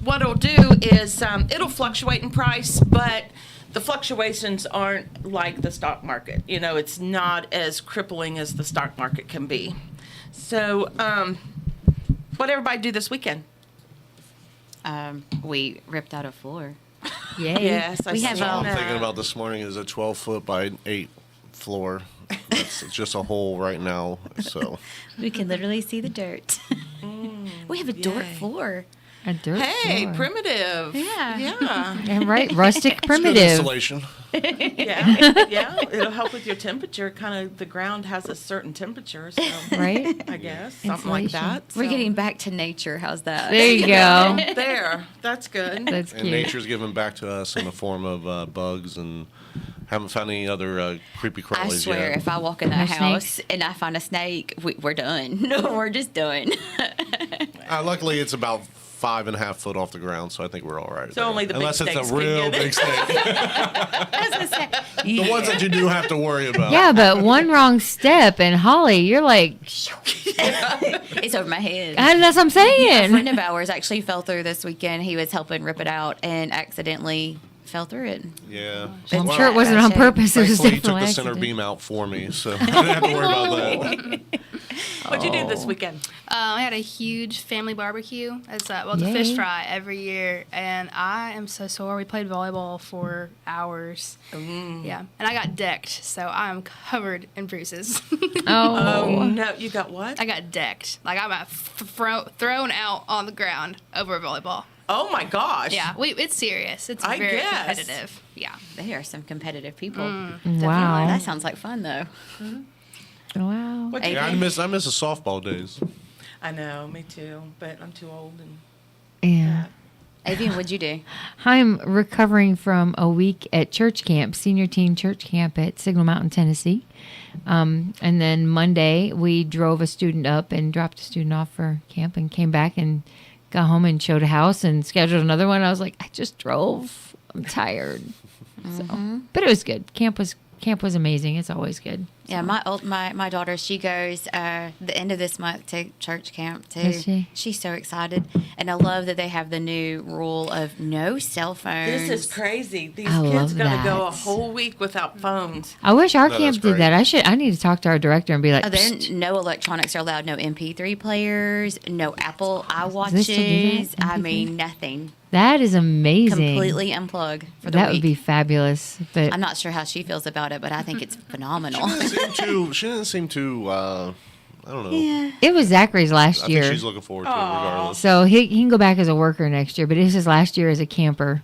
what it'll do is it'll fluctuate in price, but the fluctuations aren't like the stock market. It's not as crippling as the stock market can be. So, what everybody do this weekend? We ripped out a floor. Yay. Yes, We have All I'm that. thinking about this morning is a 12-foot by 8 floor. It's just a hole right now. So We can literally see the dirt. We have a dirt yay. floor. A dirt Hey, floor. primitive. Yeah. Yeah. Yeah, right, rustic good primitive. installation. Yeah. It'll help with your temperature. Kind of the ground has a certain temperature, so Right? I guess something like Insulation. that. We're So- getting back to nature. How's that? There you go. There. That's good. That's And cute. nature's giving back to us in the form of bugs, and haven't found any other creepy I crawlies swear, yet. if I walk in that No house snakes? and I find a snake, we're done. No, we're just done. Luckily, it's about 5.5 foot off the ground, so I think we're all right. So there. only the big Unless it's snakes a can real get it. big snake. I was gonna say, The ones that you do have to worry about. Yeah, but one wrong step, and Holly, you're like, it's over my head. and that's what I'm A saying. friend of ours actually fell through this weekend. He was helping rip it out and accidentally fell through it. Yeah. I'm Well, sure it wasn't on shame. purpose. It was Thankfully, he took definitely the center accident. beam out for me, so I didn't have to worry about that. What'd you do this weekend? I had a huge family barbecue. It's the Yay. fish fry every year, and I am so sore. We played volleyball for hours. Yeah, and I got decked, so I am covered in bruises. Oh no, you got what? I got decked. Like I got thrown out on the ground over a volleyball. Oh my gosh. Yeah, it's serious. It's I very guess. competitive. Yeah. They are some competitive people. Wow. That sounds like fun, though. Wow. What'd you Yeah, I do? miss the softball days. I know, me too. But I'm too old and Yeah. Avian, what'd you do? I'm recovering from a week at church camp, senior teen church camp at Signal Mountain, Tennessee. And then Monday, we drove a student up and dropped a student off for camp and came back and got home and showed a house and scheduled another one. I was like, I just drove. I'm tired. So, but it was good. Camp was amazing. It's always good. Yeah, my daughter, she goes the end of this month to church camp too. Does she? She's so excited, and I love that they have the new rule of no cell phones. this is crazy. These I kids love gotta go a that. whole week without phones. I wish our No, camp that's did great. that. I need to talk to our director and be like, Oh, there "Psst, no electronics are allowed. No MP3 players. No Apple they still do iWatches. that? I MP3? mean, nothing. that is amazing. Completely unplug for the That week. would be fabulous. But I'm not sure how she feels about it, but I think it's phenomenal. She didn't seem too I don't know. Yeah. it was Zachary's I last think year. she's looking forward to it regardless. So he can go back as a worker next year, but it was his last year as a camper.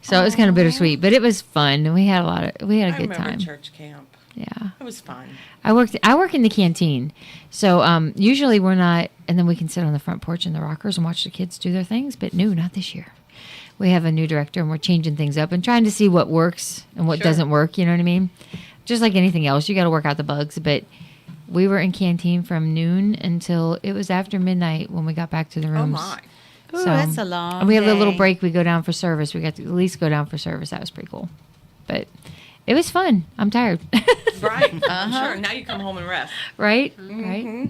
So it was kind of bittersweet, but it was fun. And we had a good I remember time. church camp. Yeah. It was fun. I work in the canteen. So usually we're not, and then we can sit on the front porch in the rockers and watch the kids do their things, but no, not this year. We have a new director and we're changing things up and trying to see what works and what Sure. doesn't work, you know what I mean? Just like anything else, you got to work out the bugs, but we were in canteen from noon until it was after midnight when we got back to the Oh rooms. my. Ooh, that's a long And we have a little day. break. We go down for service. We got to at least go down for service. That was pretty cool. But it was fun. I'm tired. Right. Sure. Now you come home and rest. Right? Mm-hmm. Right?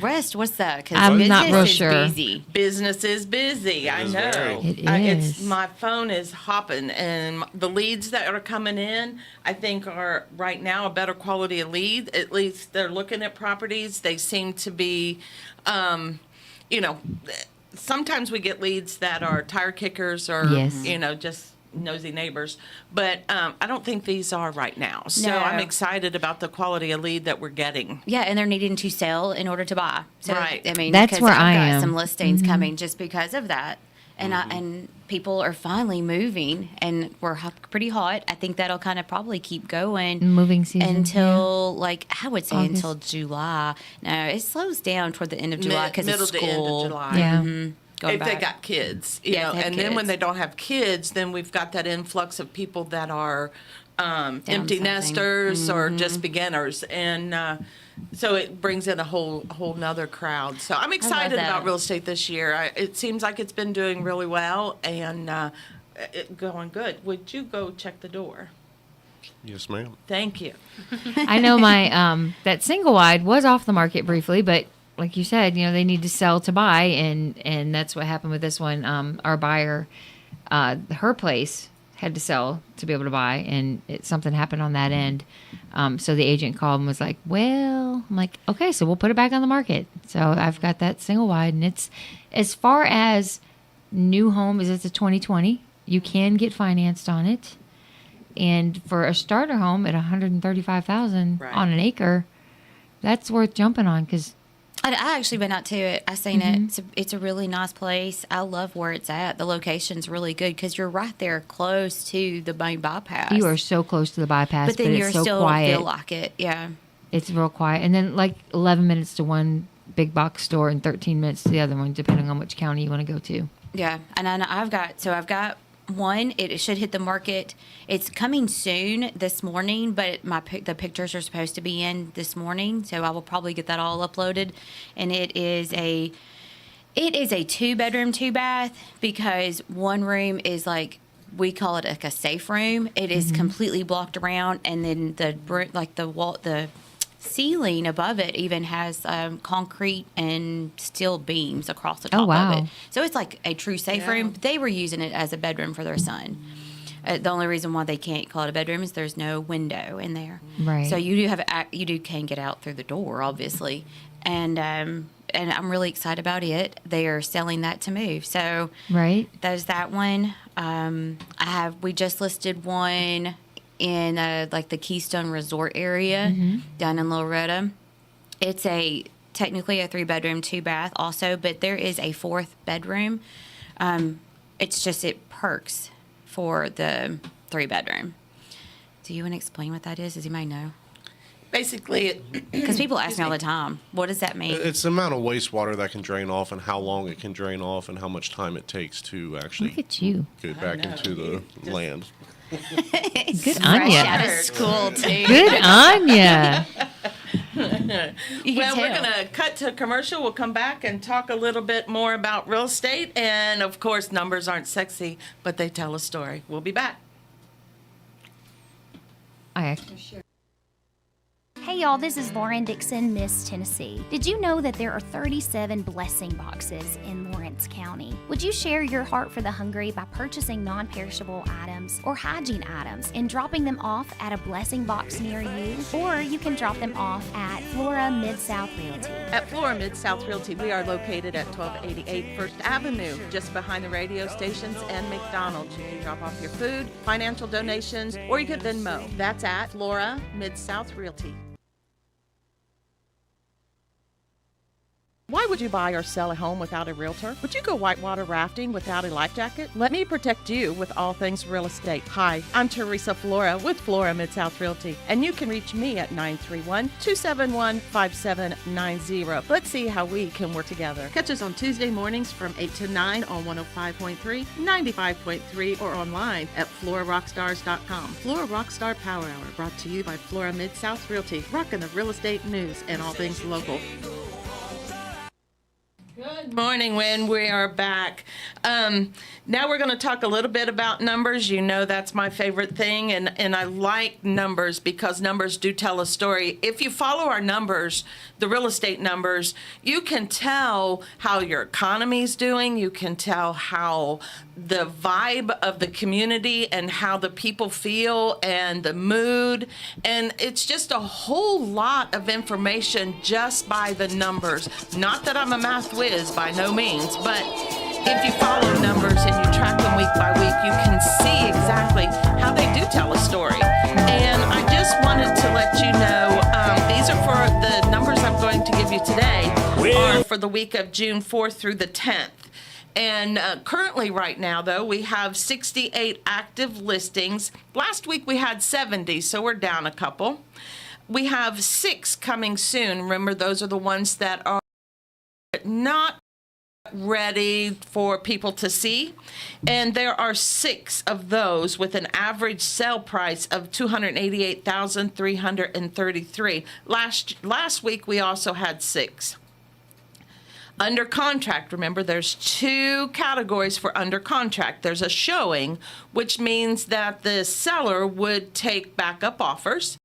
Rest. What's that? Because I'm business not real is sure. busy. Business is busy. I is know. very. It It's is. my phone is hopping, and the leads that are coming in, I think, are right now a better quality of lead. At least they're looking at properties. They seem to be, sometimes we get leads that are tire kickers or Yes. just nosy neighbors, but I don't think these are right now. So No. I'm excited about the quality of lead that we're getting. Yeah, and they're needing to sell in order to buy. So, Right. I mean, That's 'cause where I've I got am. some listings coming just because of that. And and people are finally moving, and we're pretty hot. I think that'll kind of probably keep going Moving season. until like I would say August. until July. No, it slows down toward the end of July because middle of to school. end of July. Yeah. Going If they back. got kids, Yeah, if they have and then when kids. they don't have kids, then we've got that influx of people that are empty Downsizing. nesters or just beginners, and so it brings in a whole nother crowd. So I'm excited that. about real estate this year. It seems like it's been doing really well and it going good. Would you go check the door? Yes, ma'am. Thank you. I know my that single wide was off the market briefly, but like you said, they need to sell to buy, and that's what happened with this one. Our buyer, her place had to sell to be able to buy, and something happened on that end. So the agent called and was like, "Well," I'm like, "Okay, so we'll put it back on the market." So I've got that single wide, and it's as far as new home is, it's a 2020. You can get financed on it, and for a starter home at 135,000 Right. on an acre, that's worth jumping on because. I actually been out to it. I seen it. It's a really nice place. I love where it's at. The location's really good because you're right there close to the main bypass. You are so close to the bypass, but then it's you're so still quiet. don't feel like it. Yeah. It's real quiet. And then like 11 minutes to one big box store and 13 minutes to the other one, depending on which county you want to go to. Yeah, and I've got one. It should hit the market. It's coming soon this morning, but the pictures are supposed to be in this morning, so I will probably get that all uploaded. And it is a 2-bedroom, 2-bath because one room is like, we call it like a safe room. It is completely blocked around, and then the ceiling above it even has concrete and steel beams across the top wow. of it. So it's like a true safe room. They were using it as a bedroom for their son. The only reason why they can't call it a bedroom is there's no window in there. Right. So you can get out through the door, obviously. And I'm really excited about it. They are selling that to move. So Right. there's that one. We just listed one in like the Keystone Resort area down in Loretta. It's technically a 3-bedroom, 2-bath also, but there is a 4th bedroom. It's just it perks for the 3-bedroom. Do you want to explain what that is? Does anybody know? Basically, Because people ask me all the time, what does that mean? It's the amount of wastewater that can drain off and how long it can drain off and how much time it takes to actually Look at you. get back into the land. Good on Fresh ya. out of school, too. Good on ya. You can well, we're tell. going to cut to commercial. We'll come back and talk a little bit more about real estate. And of course, numbers aren't sexy, but they tell a story. We'll be back. Hey y'all, this is Lauren Dixon, Miss Tennessee. Did you know that there are 37 blessing boxes in Lawrence County? Would you share your heart for the hungry by purchasing non-perishable items or hygiene items and dropping them off at a blessing box near you? Or you can drop them off at Flora Mid-South Realty. At Flora Mid-South Realty, we are located at 1288 First Avenue, just behind the radio stations and McDonald's. You can drop off your food, financial donations, or you can Venmo. That's at Flora Mid-South Realty. Why would you buy or sell a home without a realtor? Would you go whitewater rafting without a life jacket? Let me protect you with all things real estate. Hi, I'm Teresa Flora with Flora Mid-South Realty, and you can reach me at 931-271-5790. Let's see how we can work together. Catch us on Tuesday mornings from 8 to 9 on 105.3, 95.3, or online at FloraRockstars.com. Flora Rockstar Power Hour, brought to you by Flora Mid-South Realty, rocking the real estate news and all things local. Good morning, Wynn. We are back. Now we're going to talk a little bit about numbers. You know that's my favorite thing, and I like numbers because numbers do tell a story. If you follow our numbers, the real estate numbers, you can tell how your economy's doing. You can tell how the vibe of the community and how the people feel and the mood. And it's just a whole lot of information just by the numbers. Not that I'm a math whiz by no means, but if you follow numbers and you track them week by week, you can see exactly how they do tell a story. And I just wanted to let you know, these are for the numbers I'm going to give you today are for the week of June 4th through the 10th. And currently right now, though, we have 68 active listings. Last week we had 70, so we're down a couple. We have 6 coming soon. Remember, those are the ones that are not ready for people to see. And there are 6 of those with an average sale price of $288,333. Last week we also had 6. Under contract, remember there's 2 categories for under contract. There's a showing, which means that the seller would take backup offers.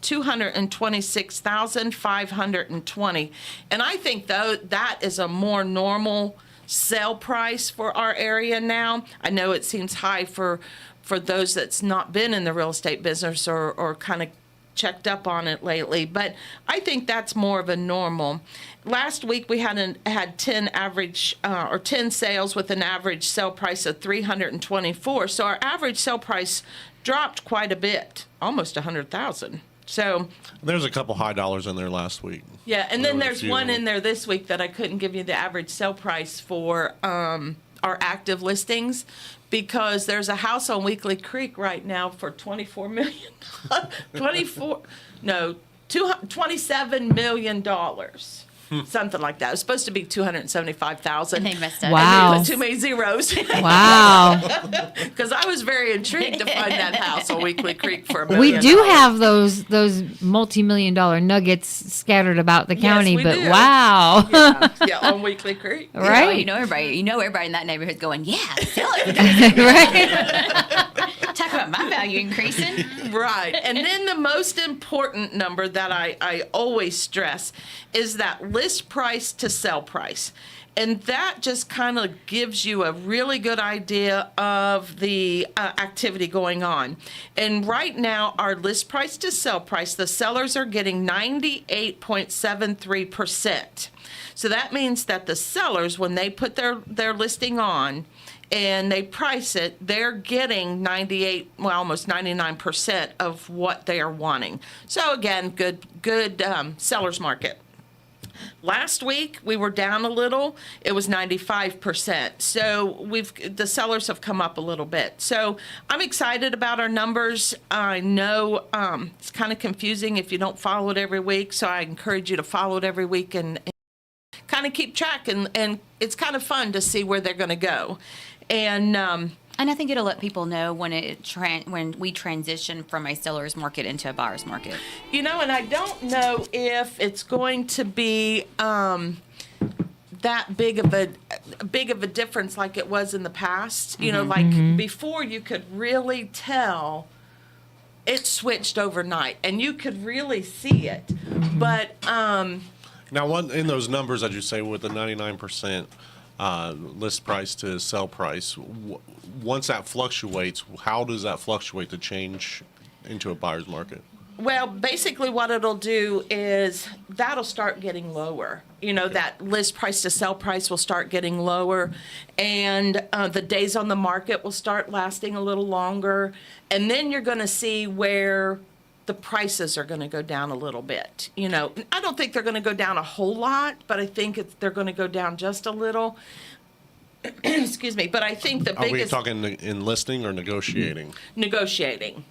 $226,520. And I think, though, that is a more normal sale price for our area now. I know it seems high for those that's not been in the real estate business or kind of checked up on it lately, but I think that's more of a normal. Last week we had 10 average or 10 sales with an average sale price of $324. So our average sale price dropped quite a bit, almost $100,000. So There's a couple high dollars in there last week. yeah, and There then was a there's few. one in there this week that I couldn't give you the average sale price for our active listings, because there's a house on Weekly Creek right now for $27 million. Something like that. It was supposed to be $275,000. And they messed up. Wow. And they put too many zeros. Wow. Because I was very intrigued to find that house on Weekly Creek for $1 We million. do have those multi-million-dollar nuggets scattered about the county, we but do. wow. Yeah, on Weekly Creek. Right. You know everybody in that neighborhood's going, yeah, sell it. Right. Talk about my value increasing. Right. And then the most important number that I always stress is that list price to sell price. And that just kind of gives you a really good idea of the activity going on. And right now, our list price to sell price, the sellers are getting 98.73%. So that means that the sellers, when they put their listing on, and they price it, they're getting almost 99% of what they are wanting. So again, good seller's market. Last week we were down a little. It was 95%. So the sellers have come up a little bit. So I'm excited about our numbers. I know it's kind of confusing if you don't follow it every week. So I encourage you to follow it every week and kind of keep track. And it's kind of fun to see where they're going to go. And And I think it'll let people know when when we transition from a seller's market into a buyer's market. and I don't know if it's going to be that big of a difference like it was in the past. Before you could really tell it switched overnight, and you could really see it. But Now, in those numbers that you say with the 99% list price to sell price, once that fluctuates, how does that fluctuate to change into a buyer's market? Well, basically what it'll do is that'll start getting lower. That list price to sell price will start getting lower, and the days on the market will start lasting a little longer. And then you're going to see where the prices are going to go down a little bit. I don't think they're going to go down a whole lot, but I think they're going to go down just a little. Excuse me. But I think the Are we biggest... talking in listing or negotiating? Negotiating.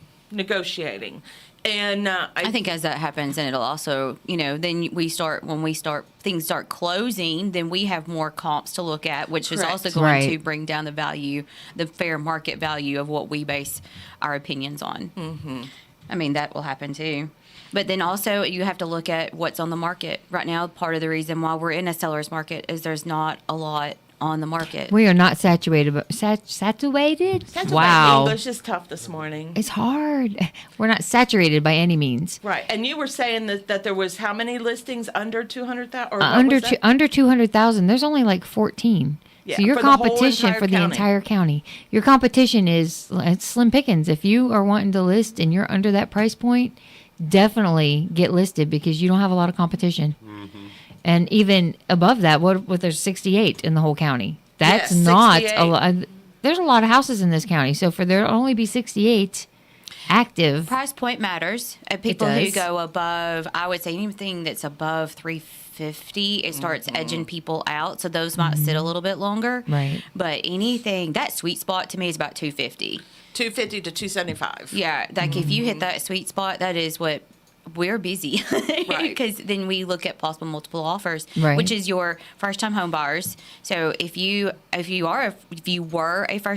And I think as that happens, and it'll also, then things start closing, then we have more comps to look at, which is Correct. also going Right. to bring down the fair market value of what we base our opinions on. Mm-hmm. I mean, that will happen too. But then also you have to look at what's on the market. Right now, part of the reason why we're in a seller's market is there's not a lot on the market. We are not saturated, but saturated? Wow. English is tough this morning. It's hard. We're not saturated by any means. Right. And you were saying that there was how many listings under 200,000? Or what Under was that? under 200,000, there's only like 14. Yeah, So your for the whole competition entire for the county. entire county. Your competition is it's slim pickings. If you are wanting to list and you're under that price point, definitely get listed because you don't have a lot of competition. Mm-hmm. And even above that, what there's 68 in the whole county. That's Yes, not 68. a lot. There's a lot of houses in this county. So for there to only be 68 active, Price point matters. People who does. go above, I would say anything that's above 350, it starts edging people out. So those might sit a little bit longer. Right. But anything, that sweet spot to me is about 250. 250 to 275. Yeah. Like if you hit that sweet spot, that is what we're busy. Right. Because then we look at possible multiple offers, Right. which is your first time home buyers. So if you were a first